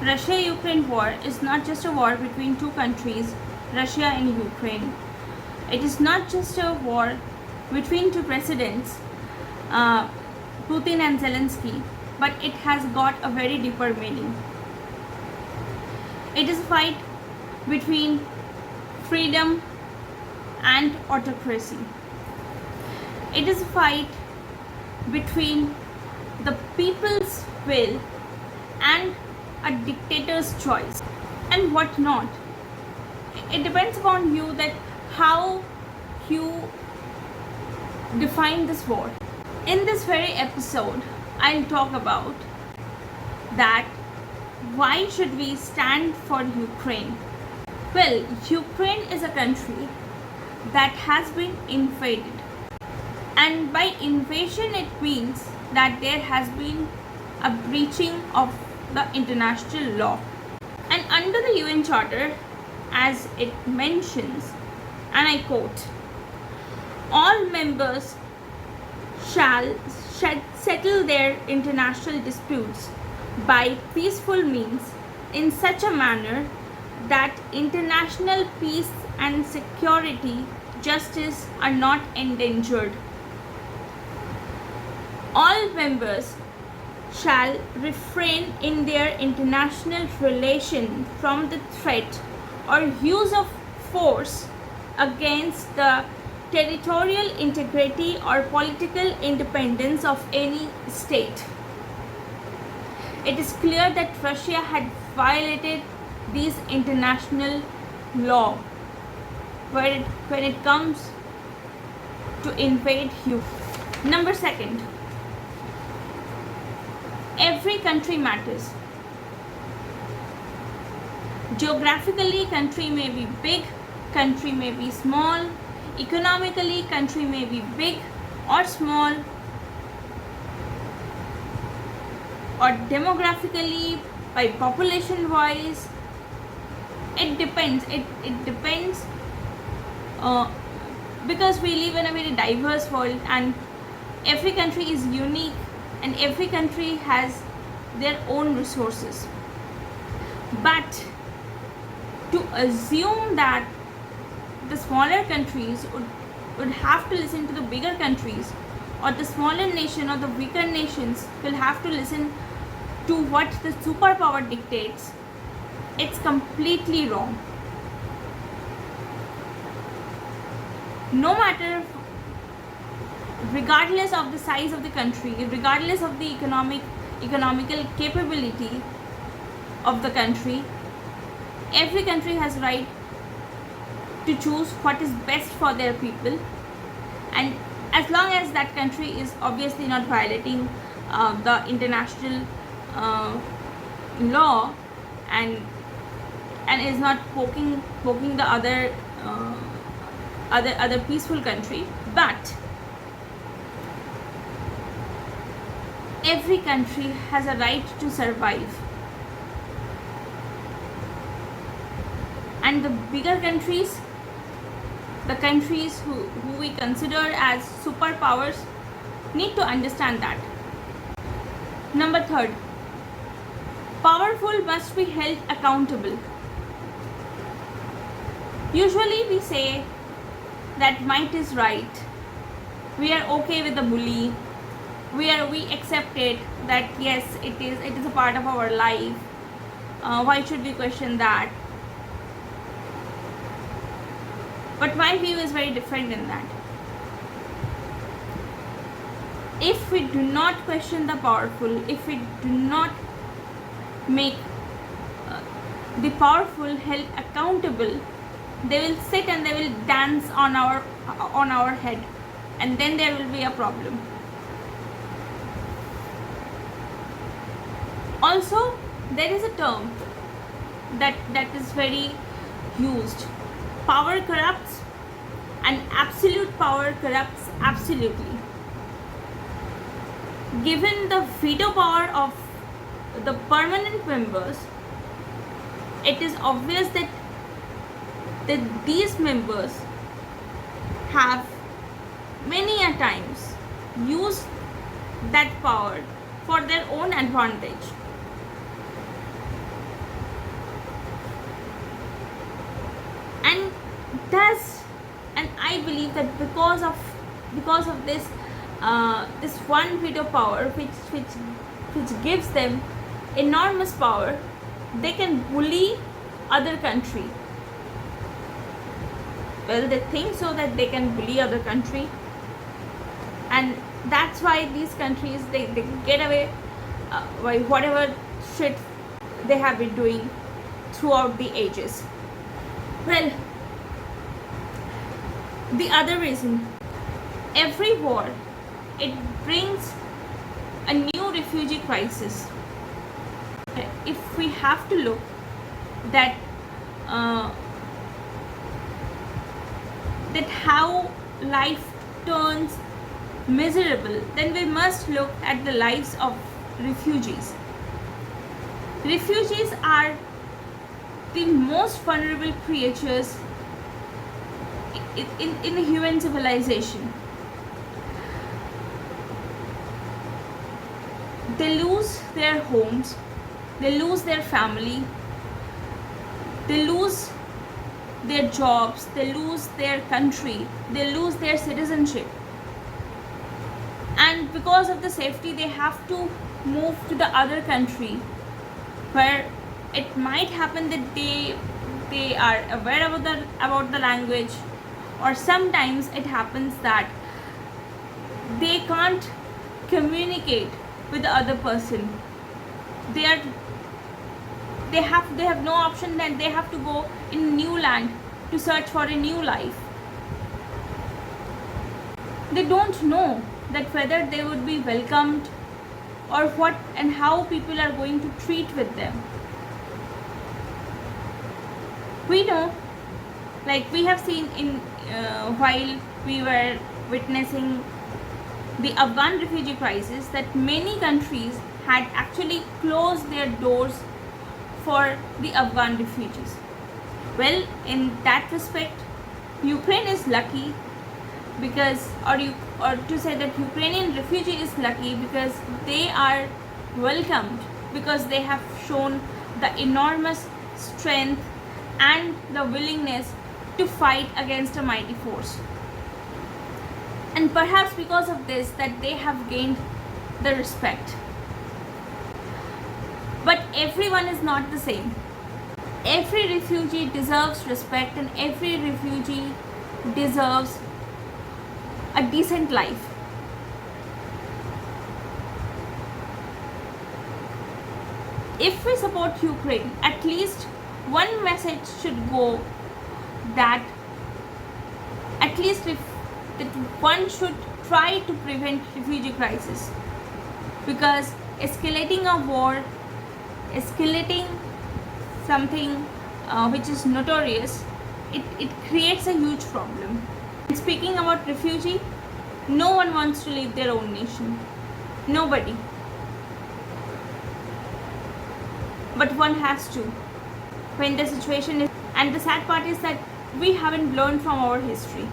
Russia-Ukraine war is not just a war between two countries, Russia and Ukraine. It is not just a war between two presidents, Putin and Zelensky, but it has got a very deeper meaning. It is a fight between freedom and autocracy. It is a fight between the people's will and a dictator's choice and what not. It depends upon you that how you define this war. In this very episode, I'll talk about that why should we stand for Ukraine? Well, Ukraine is a country that has been invaded, and by invasion it means that there has been a breaching of the international law. And under the UN Charter, as it mentions, and I quote, all members shall settle their international disputes by peaceful means in such a manner that international peace and security, justice are not endangered. All members shall refrain in their international relation from the threat or use of force against the territorial integrity or political independence of any state. It is clear that Russia had violated these international law when it comes to invade Ukraine. Number second, every country matters. Geographically, country may be big, country may be small. Economically, country may be big or small. Or demographically, by population wise, it depends. It depends because we live in a very diverse world, and every country is unique, and every country has their own resources. But to assume that the smaller countries would have to listen to the bigger countries, or the smaller nation or the weaker nations will have to listen to what the superpower dictates, it's completely wrong. No matter, regardless of the size of the country, regardless of the economical capability of the country, every country has right to choose what is best for their people, and as long as that country is obviously not violating the international law and is not poking the other peaceful country. But every country has a right to survive, and the bigger countries, the countries who we consider as superpowers, need to understand that. Number third, powerful must be held accountable. Usually we say that might is right. We are okay with the bully. We accept it, that yes, it is a part of our life. Why should we question that? But my view is very different in that. If we do not question the powerful, if we do not make the powerful held accountable, they will sit and they will dance on our head, and then there will be a problem. Also, there is a term that is very used. Power corrupts, and absolute power corrupts absolutely. Given the veto power of the permanent members, it is obvious that these members have many a times used that power for their own advantage. that because of this this one veto power which gives them enormous power, they can bully other country. Well, they think so that they can bully other country, and that's why these countries they get away by whatever shit they have been doing throughout the ages. Well, the other reason, every war, it brings a new refugee crisis. If we have to look that that how life turns miserable, then we must look at the lives of refugees. Refugees are the most vulnerable creatures in the human civilization. They lose their homes, they lose their family, they lose their jobs, they lose their country, they lose their citizenship, and because of the safety they have to move to the other country, where it might happen that they are aware about the language, or sometimes it happens that they can't communicate with the other person. They have no option, that they have to go in a new land to search for a new life. They don't know that whether they would be welcomed, or what and how people are going to treat with them. We know, like we have seen in while we were witnessing the Afghan refugee crisis, that many countries had actually closed their doors for the Afghan refugees. Well, in that respect, Ukraine is lucky because, or to say that Ukrainian refugee is lucky because they are welcomed, because they have shown the enormous strength and the willingness to fight against a mighty force. And perhaps because of this, that they have gained the respect. But everyone is not the same. Every refugee deserves respect, and every refugee deserves a decent life. If we support Ukraine, at least one message should go, that at least if that one should try to prevent refugee crisis, because escalating a war, escalating something which is notorious, it creates a huge problem. And speaking about refugee, no one wants to leave their own nation, nobody, but one has to when the situation is. And the sad part is that we haven't learned from our history.